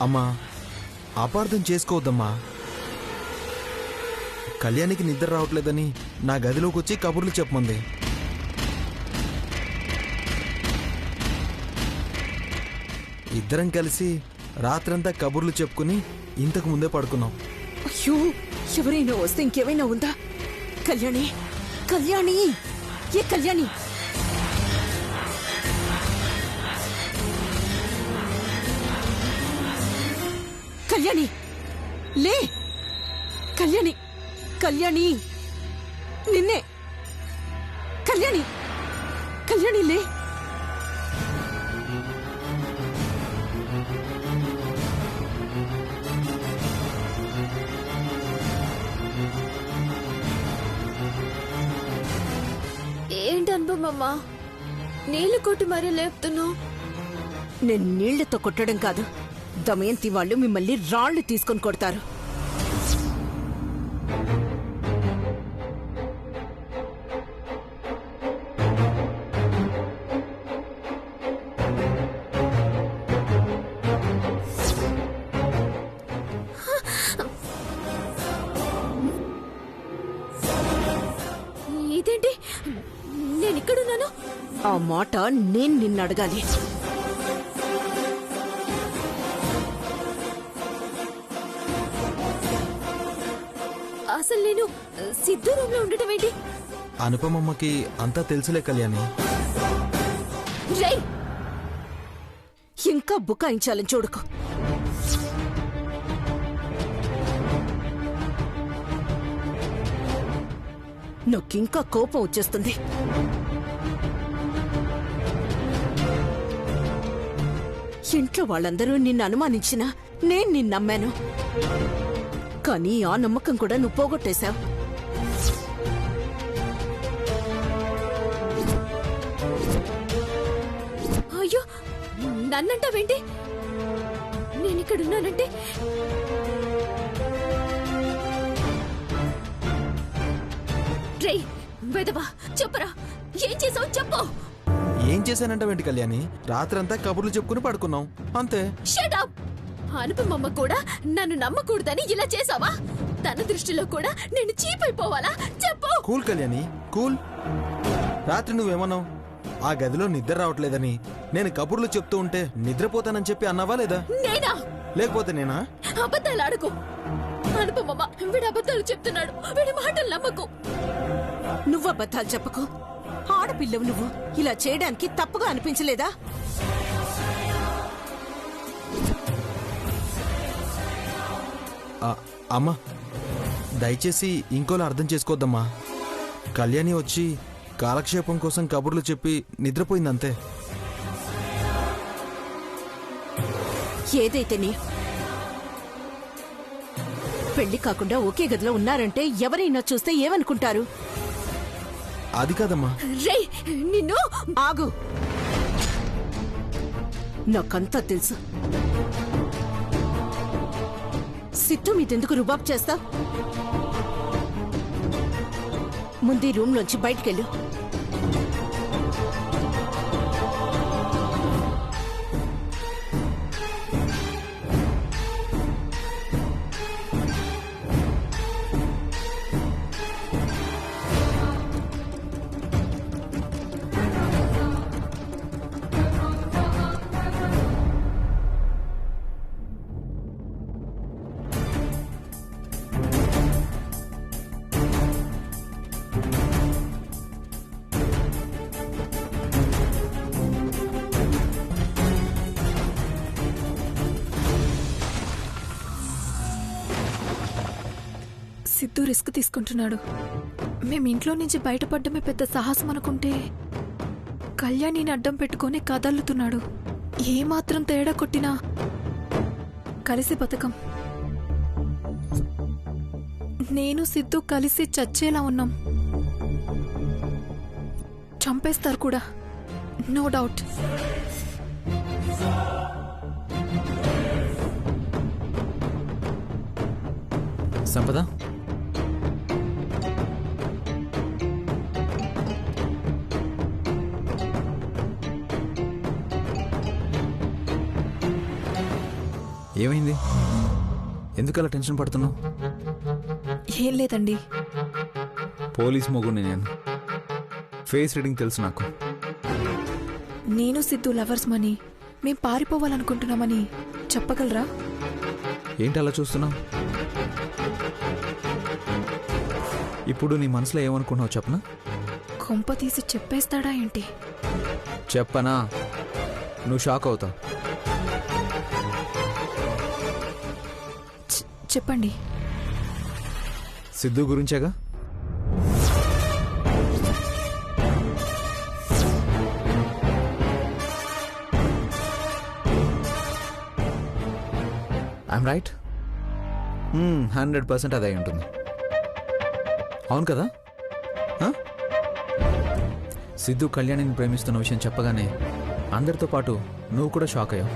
అమ్మా, అపార్థం చేసుకోవద్దమ్మా. కళ్యాణికి నిద్ర రావట్లేదని నా గదిలోకి వచ్చి కబుర్లు చెప్పమంది. ఇద్దరం కలిసి రాత్రంతా కబుర్లు చెప్పుకుని ఇంతకు ముందే పడుకున్నాం. అయ్యో, ఎవరైనా వస్తే ఇంకేమైనా ఉందా? కళ్యాణి, కళ్యాణి, ఏ కళ్యాణి? కళ్యాణి లే, కళ్యాణి, కళ్యాణి, నిన్నే. కళ్యాణి, కళ్యాణి లే. ఏంటనుభవమ్మా, నీళ్లు కొట్టి మరీ లేపుతున్నావు? నేను నీళ్లతో కొట్టడం కాదు, దమయంతి వాళ్ళు మిమ్మల్ని రాళ్లు తీసుకొని కొడతారు. ఇదేంటి, నేనిక్కడున్నాను? ఆ మాట నేను నిన్ను అడగాలి. అసలు నేను సిద్ధు రూమ్ లో ఉండటం ఏంటి? అనుపమమ్మకి అంతా తెలుసులే కళ్యాణి. రేయ్, ఇంకా బుకాయించాలని చూడకు. నాకింకా కోపం వచ్చేస్తుంది. ఇంట్లో వాళ్ళందరూ నిన్ను అనుమానించినా నేను నిన్ను నమ్మాను. కానీ ఆ నమ్మకం కూడా నువ్వు పోగొట్టేశావు. అయ్యో, నన్నంటావేంటి? నేనిక్కడున్నానంటే రేయ్ వెదవా, చెప్పరా, ఏం చేసావు చెప్పు. ఏం చేశానంటావేంటి కళ్యాణి? రాత్రంతా కబుర్లు చెప్పుకుని పడుకున్నాం, అంతే. Shut up. అనుపమమ్మ కూడా నన్ను నమ్మకూడదని ఇలా చేసావా? తన దృష్టిలో కూడా నేను చీప్ అయిపోవాలా? చెప్పు. Cool Kalyani, cool. రాత్రి నువ్వేమన్నావు? ఆ గదిలో నిద్ర రావట్లేదని నేను కబుర్లు చెప్తూ ఉంటే నిద్రపోతానని చెప్పి అన్నావా లేదా? నేనా? లేకపోతే నేనా? అబద్ధాలు ఆడుకో. అనుపమమ్మ వీడు అబద్ధాలు చెప్తున్నాడు, వీడి మాటలు నమ్మకు. నువ్వు అబద్ధాలు చెప్పకు. ఆడపిల్లవు నువ్వు. ఇలా చేయడానికి తప్పుగా అనిపించలేదా? అమ్మా, దయచేసి ఇంకోలా అర్థం చేసుకోవద్దమ్మా. కళ్యాణి వచ్చి కాలక్షేపం కోసం కబుర్లు చెప్పి నిద్రపోయిందంతే. ఏదైతేనే పెళ్లి కాకుండా ఒకే గదిలో ఉన్నారంటే ఎవరైనా చూస్తే ఏమనుకుంటారు? అది కాదమ్మా. రేయ్, నిన్ను. ఆగు. నాకంతా తెలుసు. సిట్టు మీదెందుకు రుబాబ్ చేస్తా? ముందు ఈ రూమ్ లోంచి బయటికెళ్ళు. సిద్ధు రిస్క్ తీసుకుంటున్నాడు. మేం ఇంట్లో నుంచి బయటపడ్డమే పెద్ద సాహసం అనుకుంటే కళ్యాణిని అడ్డం పెట్టుకుని కదలుతున్నాడు. ఏమాత్రం తేడా కొట్టినా కలిసి బతకం. నేను సిద్ధు కలిసి చచ్చేలా ఉన్నాం. చంపేస్తారు కూడా, నో డౌట్. సంపద, ఏమైంది? ఎందుకు అలా టెన్షన్ పడుతున్నావు? ఏం లేదండి. పోలీస్ మొగుడిని నేను. ఫేస్ రీడింగ్ తెలుసు నాకు. నేను సిద్ధు లవర్స్ మని, మేం పారిపోవాలనుకుంటున్నామని చెప్పగలరా? ఏంటి అలా చూస్తున్నావు? ఇప్పుడు నీ మనసులో ఏమనుకున్నావు చెప్పనా? కొంప తీసి చెప్పేస్తాడా ఏంటి? చెప్పనా? నువ్వు షాక్ అవుతావు. చెప్పండి. సిద్ధు గురించేగా? I'm right? 100% అదే ఉంటుంది. అవును కదా? సిద్ధు కళ్యాణిని ప్రేమిస్తున్న విషయం చెప్పగానే అందరితో పాటు నువ్వు కూడా షాక్ అయ్యావు.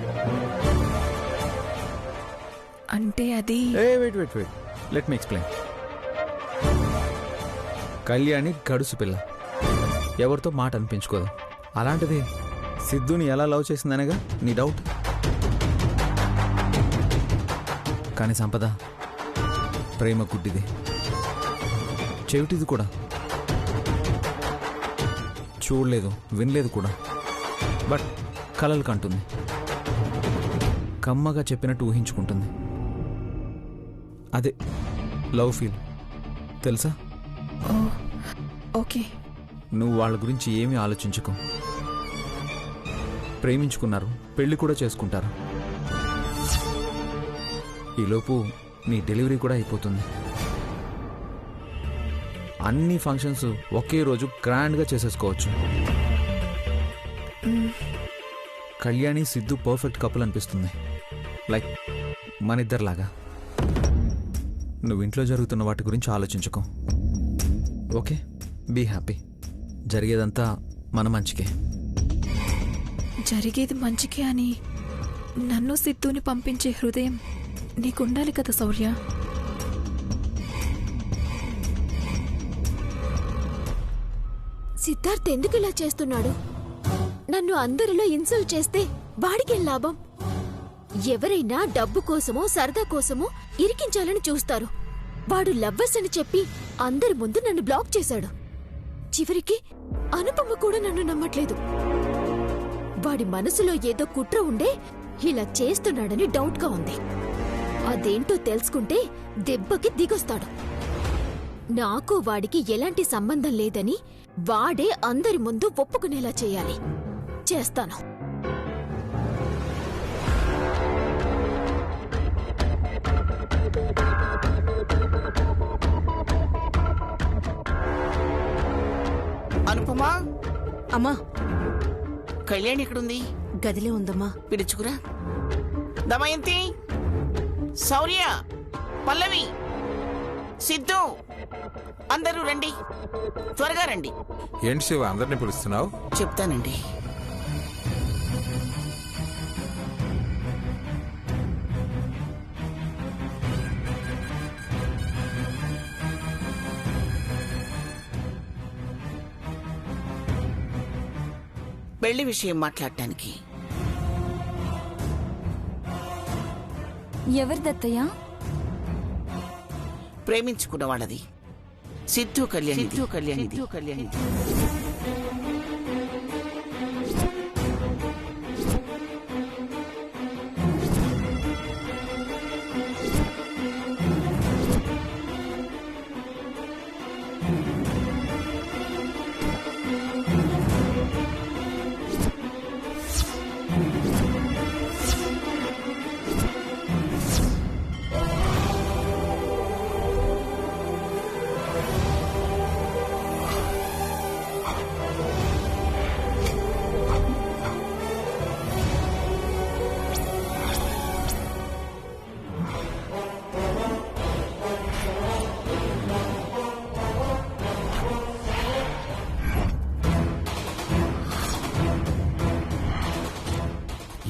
అంటే అది wait let me explain. Kalyani గడుసు పిల్ల, ఎవరితో మాట అనిపించుకోదు. అలాంటిది సిద్ధుని ఎలా లవ్ చేసిందనగా నీ డౌట్. కానీ సంపద ప్రేమ గుడ్డిది, చెవిటిది కూడా. చూడలేదు, వినలేదు కూడా, బట్ కలలు కంటుంది. కమ్మగా చెప్పినట్టు ఊహించుకుంటుంది. అదే లవ్ ఫీల్, తెలుసా? ఓకే. నువ్వు వాళ్ళ గురించి ఏమీ ఆలోచించుకో. ప్రేమించుకున్నారు, పెళ్లి కూడా చేసుకుంటారు. ఈలోపు నీ డెలివరీ కూడా అయిపోతుంది. అన్ని ఫంక్షన్స్ ఒకే రోజు గ్రాండ్గా చేసేసుకోవచ్చు. కళ్యాణి సిద్ధు పర్ఫెక్ట్ కపుల్ అనిపిస్తుంది. లైక్ మన ఇద్దరిలాగా. నువ్వు ఇంట్లో జరుగుతున్న వాటి గురించి ఆలోచించుకో. Okay, be happy. జరిగేదంతా మన మంచికే. జరిగేది మంచికే అని నన్ను సిద్ధుని పంపించే హృదయం నీకుండాలి కదా శౌర్య. సిద్ధార్థ్ ఎందుకు ఇలా చేస్తున్నాడు? నన్ను అందరిలో ఇన్సల్ట్ చేస్తే వాడికేం లాభం? ఎవరైనా డబ్బు కోసమో సరదా కోసమో ఇరికించాలని చూస్తారు. వాడు లవ్వర్స్ అని చెప్పి అందరి ముందు నన్ను బ్లాక్ చేశాడు. చివరికి అనుపమ కూడా నన్ను నమ్మట్లేదు. వాడి మనసులో ఏదో కుట్ర ఉండే ఇలా చేస్తున్నాడని డౌట్ గా ఉంది. అదేంటో తెలుసుకుంటే దెబ్బకి దిగొస్తాడు. నాకు వాడికి ఎలాంటి సంబంధం లేదని వాడే అందరి ముందు ఒప్పుకునేలా చేయాలి. చేస్తాను. అనుపమా, అమ్మా, కళ్యాణి ఎక్కడుంది? గదిలో ఉందమ్మా. పిలుచుకురా. దమయంతి, శౌర్య, పల్లవి, సిద్ధు, అందరూ రండి, త్వరగా రండి. ఏంటి శివ అందరినీ పిలుస్తున్నావు? చెప్తానండి. పెళ్లి విషయం మాట్లాడటానికి. ఎవరిదత్తయ్యా? ప్రేమించుకున్న వాళ్ళది. సిద్ధు కళ్యాణి.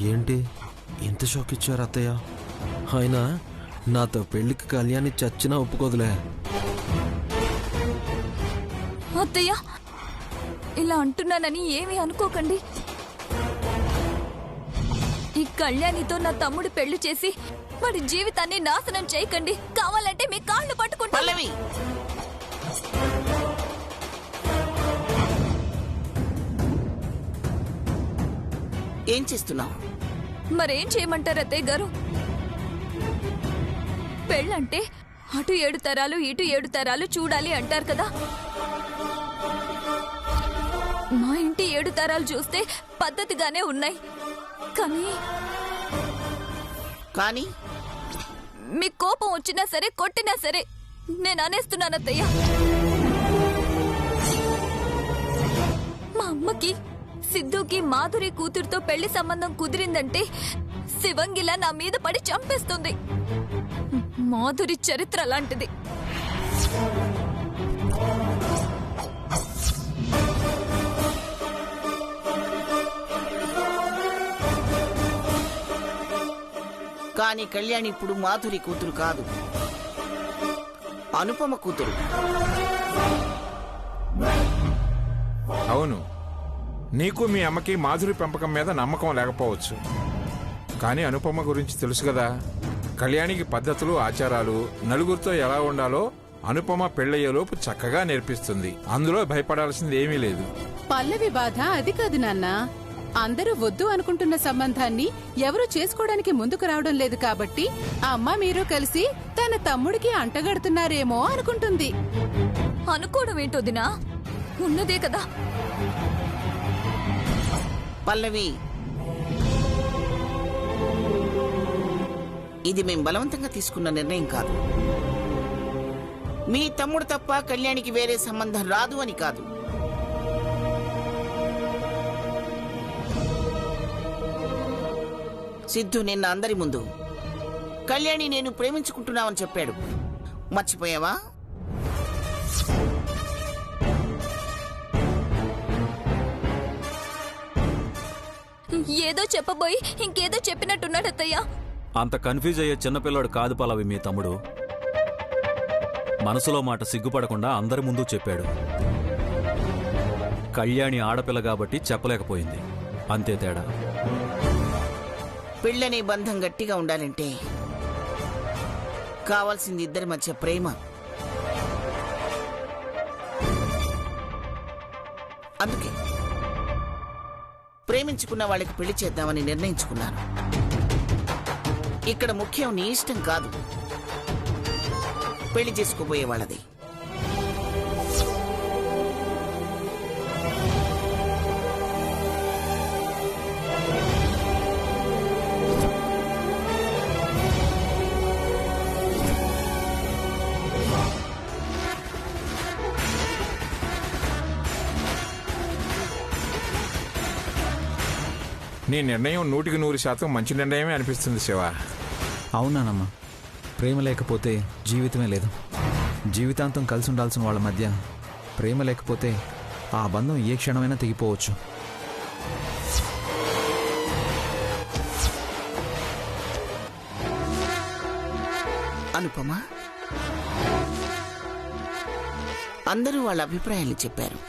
ఏంటి ఎంత షాక్ ఇచ్చారు అత్తయ్య? అయినా నాతో పెళ్లికి కళ్యాణి చచ్చినా ఒప్పుకోదులే. అత్తయ్య, ఇలా అంటున్నానని ఏమీ అనుకోకండి. ఈ కళ్యాణితో నా తమ్ముడు పెళ్లి చేసి వాడి జీవితాన్ని నాశనం చేయకండి. కావాలంటే మీ కాళ్ళు పట్టుకుంటా. పల్లవి, ఏం చేస్తున్నావు? మరేం చేయమంటారు అత్తయ్య గారు? పెళ్ళంటే అటు 7 తరాలు ఇటు 7 తరాలు చూడాలి అంటారు కదా. మా ఇంటి 7 తరాలు చూస్తే పద్ధతిగానే ఉన్నాయి. కానీ మీ కోపం వచ్చినా సరే కొట్టినా సరే నేను అనేస్తున్నాను అత్తయ్య. మా అమ్మకి సిద్ధుకి మాధురి కూతురుతో పెళ్లి సంబంధం కుదిరిందంటే శివంగిలా నా మీద పడి చంపేస్తుంది. మాధురి చరిత్ర లాంటిది. కానీ కళ్యాణి ఇప్పుడు మాధురి కూతురు కాదు, అనుపమ కూతురు. అవును, నీకు మీ అమ్మకి మాధురి పెంపకం మీద నమ్మకం లేకపోవచ్చు, కానీ అనుపమ గురించి తెలుసు కదా. కళ్యాణికి పద్ధతులు, ఆచారాలు, నలుగురితో ఎలా ఉండాలో అనుపమ పెళ్ళయ్యేలోపు చక్కగా నేర్పిస్తుంది. అందులో భయపడాల్సింది ఏమీ లేదు. పల్లవి బాధ అది కాదు నాన్న. అందరూ వద్దు అనుకుంటున్న సంబంధాన్ని ఎవరు చేసుకోవడానికి ముందుకు రావడం లేదు కాబట్టి అమ్మ మీరు కలిసి తన తమ్ముడికి అంటగడుతున్నారేమో అనుకుంటుంది. అనుకోవడం ఏంటో దినా, ఉన్నదే కదా. పల్లవి, ఇది మేం బలవంతంగా తీసుకున్న నిర్ణయం కాదు. మీ తమ్ముడు తప్ప కళ్యాణికి వేరే సంబంధం రాదు అని కాదు. సిద్ధు నిన్న అందరి ముందు కళ్యాణి నేను ప్రేమించుకుంటున్నావని చెప్పాడు. మర్చిపోయావా? ఏదో చెప్పబోయి ఇంకేదో చెప్పినట్టున్నాడు అత్తయ్య. అంత కన్ఫ్యూజ్ అయ్యే చిన్నపిల్లాడు కాదు పల్లవి మీ తమ్ముడు. మనసులో మాట సిగ్గుపడకుండా అందరి ముందు చెప్పాడు. కళ్యాణి ఆడపిల్ల కాబట్టి చెప్పలేకపోయింది, అంతే తేడా. పెళ్ళనే బంధం గట్టిగా ఉండాలంటే కావాల్సింది ఇద్దరి మధ్య ప్రేమ. అందుకే ప్రేమించుకున్న వాళ్ళకి పెళ్లి చేద్దామని నిర్ణయించుకున్నాను. ఇక్కడ ముఖ్యం నీ ఇష్టం కాదు, పెళ్లి చేసుకోబోయే వాళ్ళది. నీ నిర్ణయం 100% మంచి నిర్ణయమే అనిపిస్తుంది శివ. అవునానమ్మా, ప్రేమ లేకపోతే జీవితమే లేదు. జీవితాంతం కలిసి ఉండాల్సిన వాళ్ళ మధ్య ప్రేమ లేకపోతే ఆ బంధం ఏ క్షణమైనా తెగిపోవచ్చు. అనుపమ, అందరూ వాళ్ళ అభిప్రాయాలు చెప్పారు,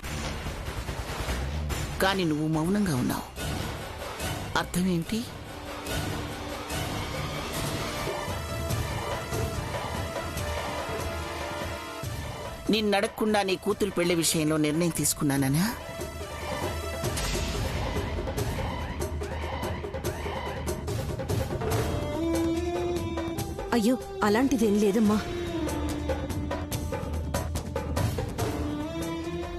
కానీ నువ్వు మౌనంగా ఉన్నావు. అర్థమేంటి? నిన్నడగకుండా నీ కూతురు పెళ్లి విషయంలో నిర్ణయం తీసుకున్నానా? అయ్యో, అలాంటిదేం లేదమ్మా.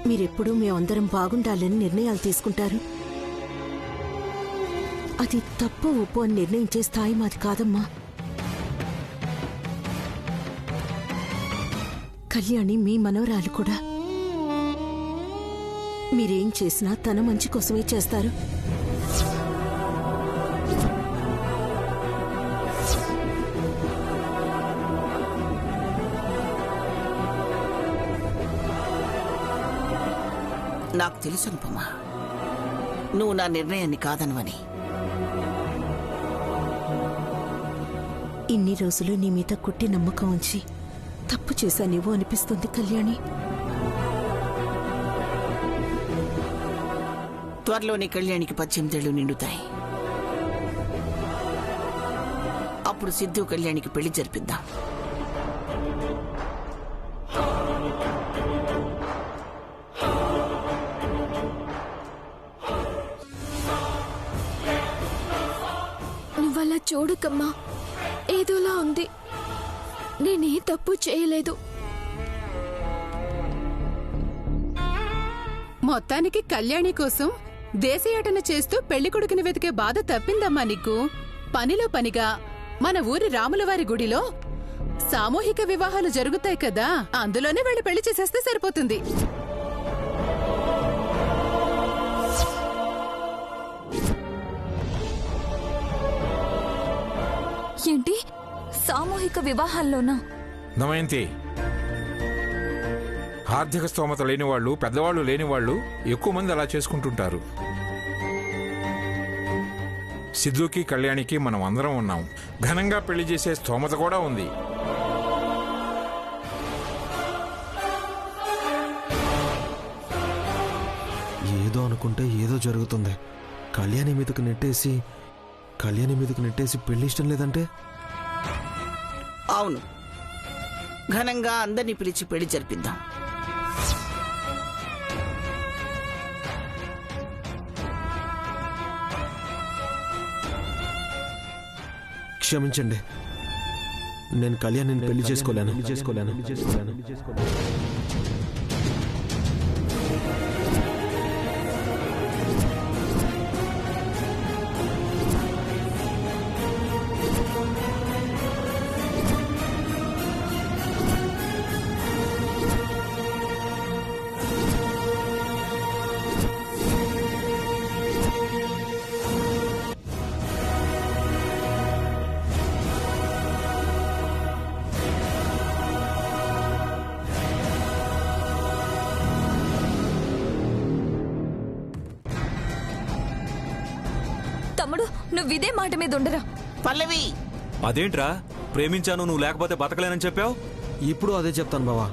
మీరెప్పుడూ మేమందరం బాగుండాలని నిర్ణయాలు తీసుకుంటారు. అది తప్పు ఒప్పు అని నిర్ణయించే స్థాయి మాది కాదమ్మా. కళ్యాణి మీ మనవరాలు కూడా. మీరేం చేసినా తన మంచి కోసమే చేస్తారు. నాకు తెలుసు అనుపమా, నువ్వు నా నిర్ణయాన్ని కాదనవని. ఇన్ని రోజులు నీ మీద కుట్టి నమ్మకం ఉంచి తప్పు చేశానేవో అనిపిస్తుంది కళ్యాణి. త్వరలోనే కళ్యాణికి 18 ఏళ్ళు నిండుతాయి. అప్పుడు సిద్ధు కళ్యాణికి పెళ్లి జరిపిద్దాం. నువ్వలా చూడకమ్మా, ఏదోలా ఉంది. నేనే తప్పు చేయలేదు. మొత్తానికి కళ్యాణి కోసం దేశయాటన చేస్తూ పెళ్లి కొడుకుని వెతికే బాధ తప్పిందమ్మా నీకు. పనిలో పనిగా మన ఊరి రాములవారి గుడిలో సామూహిక వివాహాలు జరుగుతాయి కదా, అందులోనే వెళ్ళి పెళ్లి చేసేస్తే సరిపోతుంది. ఏంటి, సామూహిక వివాహాల్లోనా? దమయంతి, ఆర్థిక స్తోమత లేని వాళ్ళు, పెద్దవాళ్ళు లేని వాళ్ళు ఎక్కువ మంది అలా చేసుకుంటుంటారు. సిద్ధుకి కళ్యాణికి మనం అందరం ఉన్నాం. ఘనంగా పెళ్లి చేసే స్తోమత కూడా ఉంది. ఏదో అనుకుంటే ఏదో జరుగుతుంది. కళ్యాణి మీదకు నెట్టేసి పెళ్లి ఇష్టం లేదంటే? అవును, ఘనంగా అందరినీ పిలిచి పెళ్లి జరిపిద్దాం. క్షమించండి, నేను కళ్యాణిని పెళ్లి చేసుకోలేను. తమ్ముడు, నువ్విదే మాట మీద ఉండరా. పల్లవి, అదేంట్రా, ప్రేమించాను నువ్వు లేకపోతే బతకలేనని చెప్పావు? ఇప్పుడు అదే చెప్తాను బావా.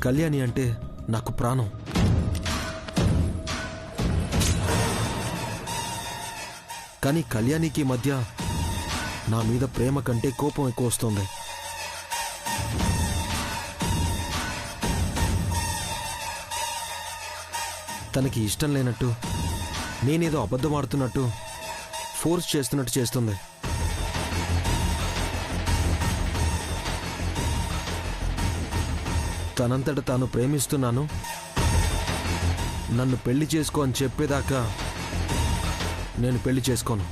కళ్యాణి అంటే నాకు ప్రాణం. కానీ కళ్యాణికి మధ్య నా మీద ప్రేమ కంటే కోపం ఎక్కువ వస్తుంది. తనకి ఇష్టం లేనట్టు, నేనేదో అబద్ధం ఆడుతున్నట్టు, ఫోర్స్ చేస్తున్నట్టు చేస్తుంది. తనంతట తాను ప్రేమిస్తున్నాను, నన్ను పెళ్లి చేసుకో అని చెప్పేదాకా నేను పెళ్లి చేసుకోను.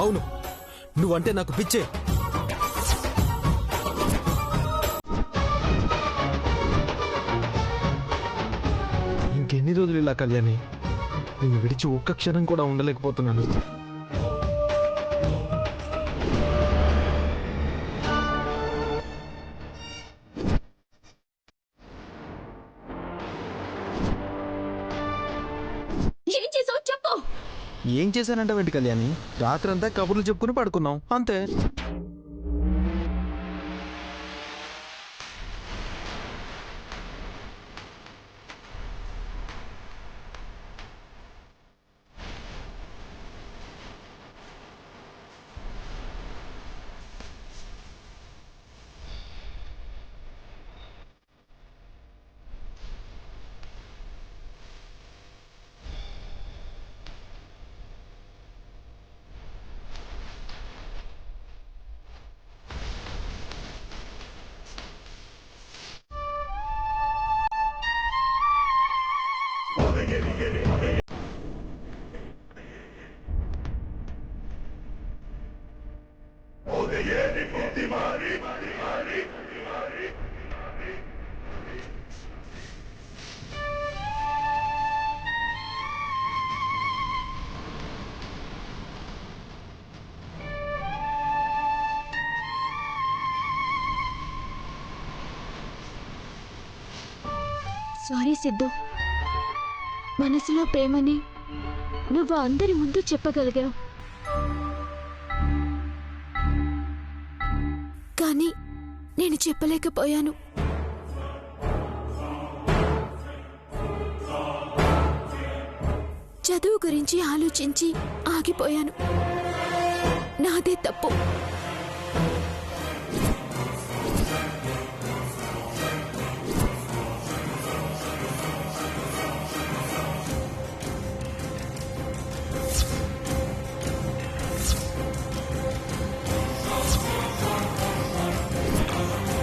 అవును, నువ్వంటే నాకు పిచ్చే. ఇంకెన్ని రోజులు ఇలా కళ్యాణి? నిన్ను విడిచి ఒక్క క్షణం కూడా ఉండలేకపోతున్నాను. ఏం చేశానంటే వెంటి కళ్యాణి? రాత్రంతా కబుర్లు చెప్పుకుని పడుకున్నాం, అంతే. సారీ సిద్ధు. మనసులో ప్రేమని నువ్వు అందరి ముందు చెప్పగలిగావు, కానీ నేను చెప్పలేకపోయాను. చదువు గురించి ఆలోచించి ఆగిపోయాను. నాదే తప్పు.